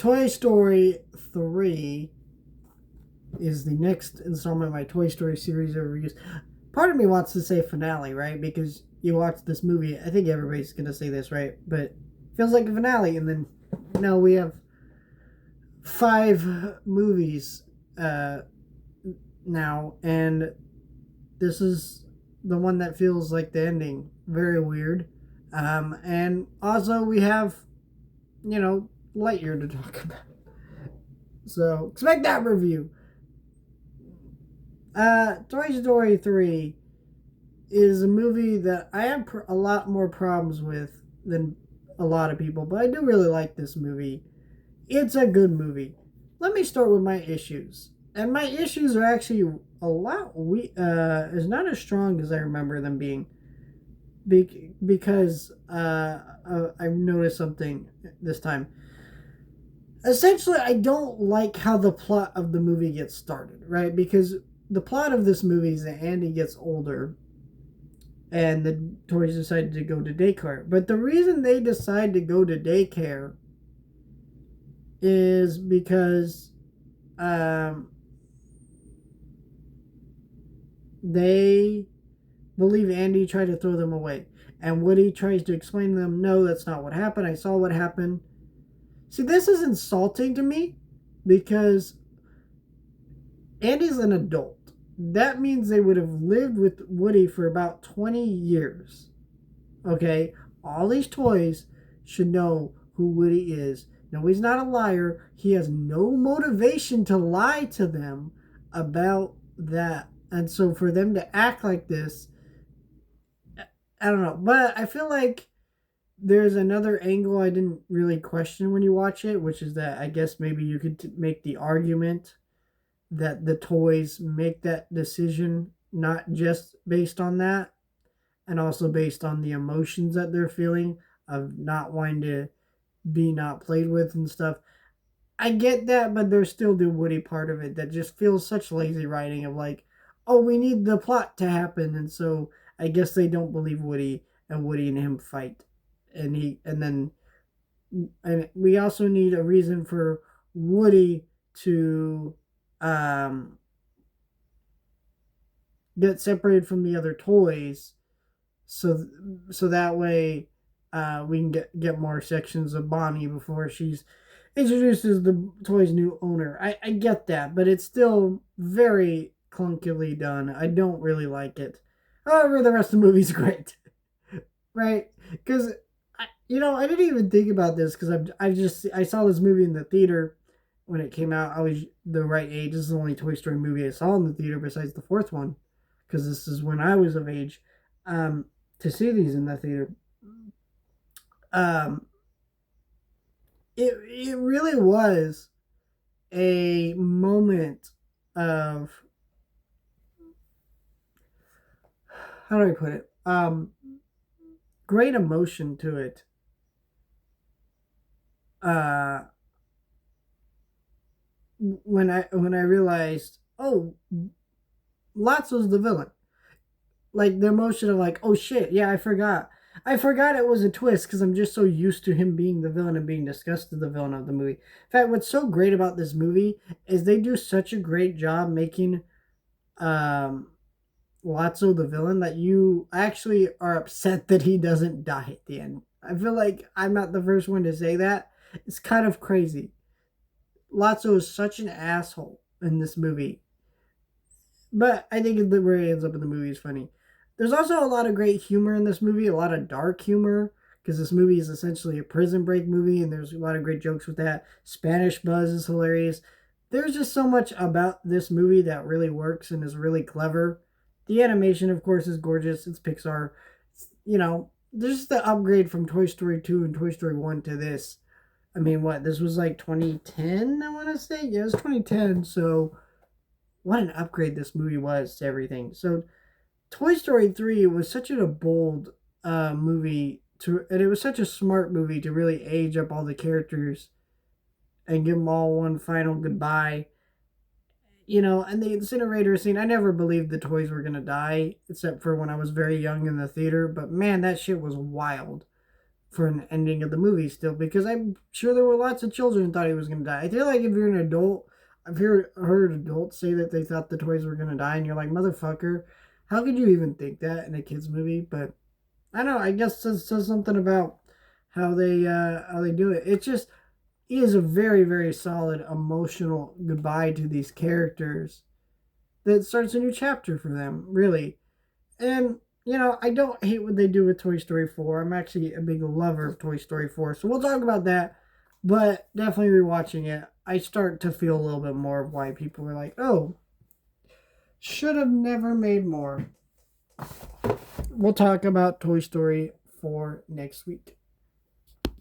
Toy Story 3 is the next installment of my Toy Story series of reviews. Part of me wants to say finale, right? Because you watch this movie, I think everybody's going to say this, right? But it feels like a finale. And then, no, we have 5 movies now. And this is the one that feels like the ending. Very weird. And also, we have, Lightyear to talk about. So, expect that review. Toy Story 3 is a movie that I have a lot more problems with than a lot of people, but I do really like this movie. It's a good movie. Let me start with my issues. And my issues are actually a lot is not as strong as I remember them being. Because I noticed something this time. Essentially, I don't like how the plot of the movie gets started, right? Because the plot of this movie is that Andy gets older and the toys decide to go to daycare. But the reason they decide to go to daycare is because they believe Andy tried to throw them away. And Woody tries to explain to them, no, that's not what happened. I saw what happened. See, this is insulting to me because Andy's an adult. That means they would have lived with Woody for about 20 years. Okay? All these toys should know who Woody is. No, he's not a liar. He has no motivation to lie to them about that. And so for them to act like this, I don't know. But I feel like there's another angle I didn't really question when you watch it, which is that I guess maybe you could make the argument that the toys make that decision not just based on that, and also based on the emotions that they're feeling of not wanting to be not played with and stuff. I get that, but there's still the Woody part of it that just feels such lazy writing of like, oh, we need the plot to happen, and so I guess they don't believe Woody, and Woody and him fight, and we also need a reason for Woody to get separated from the other toys, so that way we can get more sections of Bonnie before she's introduced as the toy's new owner. I get that, but it's still very clunkily done. I don't really like it. However, the rest of the movie's great, right? Because I didn't even think about this because I saw this movie in the theater when it came out. I was the right age. This is the only Toy Story movie I saw in the theater besides the fourth one, because this is when I was of age to see these in the theater. Um, it really was a moment of, how do I put it? Great emotion to it. When I realized, oh, Lotso's the villain. Like the emotion of like, oh shit, yeah, I forgot. I forgot it was a twist because I'm just so used to him being the villain and being discussed as the villain of the movie. In fact, what's so great about this movie is they do such a great job making um, Lotso the villain that you actually are upset that he doesn't die at the end. I feel like I'm not the first one to say that. It's kind of crazy. Lotso is such an asshole in this movie, but I think where he ends up in the movie is funny. There's also a lot of great humor in this movie, a lot of dark humor, because this movie is essentially a prison break movie, and there's a lot of great jokes with that. Spanish Buzz is hilarious. There's just so much about this movie that really works and is really clever. The animation, of course, is gorgeous. It's Pixar. There's just the upgrade from Toy Story 2 and Toy Story 1 to this. I mean, what? This was like 2010, I want to say? Yeah, it was 2010, so what an upgrade this movie was to everything. So Toy Story 3 was such a bold movie and it was such a smart movie to really age up all the characters and give them all one final goodbye. And the incinerator scene, I never believed the toys were going to die, except for when I was very young in the theater. But man, that shit was wild. for an ending of the movie still, because I'm sure there were lots of children who thought he was going to die. I feel like if you're an adult, I've heard adults say that they thought the toys were going to die, and you're like, motherfucker, how could you even think that in a kid's movie? But I don't know, I guess it says something about how they do it. It just is a very, very solid emotional goodbye to these characters that starts a new chapter for them, really. And, I don't hate what they do with Toy Story 4. I'm actually a big lover of Toy Story 4. So we'll talk about that. But definitely rewatching it, I start to feel a little bit more of why people were like, oh, should have never made more. We'll talk about Toy Story 4 next week.